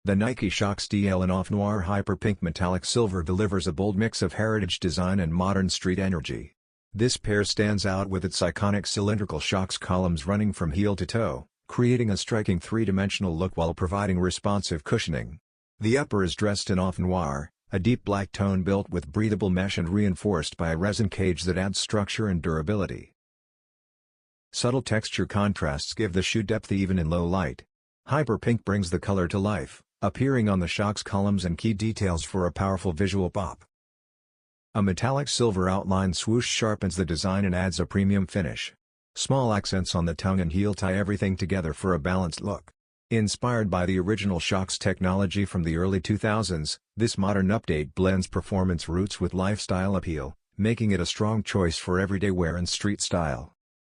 The Nike Shox TL in Off Noir Hyper Pink Metallic Silver delivers a bold mix of heritage design and modern street energy. This pair stands out with its iconic cylindrical Shox columns running from heel to toe, creating a striking three-dimensional look while providing responsive cushioning. The upper is dressed in Off Noir, a deep black tone built with breathable mesh and reinforced by a resin cage that adds structure and durability. Subtle texture contrasts give the shoe depth even in low light. Hyper Pink brings the color to life, appearing on the Shox columns and key details for a powerful visual pop. A metallic silver outline swoosh sharpens the design and adds a premium finish. Small accents on the tongue and heel tie everything together for a balanced look. Inspired by the original Shox technology from the early 2000s, this modern update blends performance roots with lifestyle appeal, making it a strong choice for everyday wear and street style.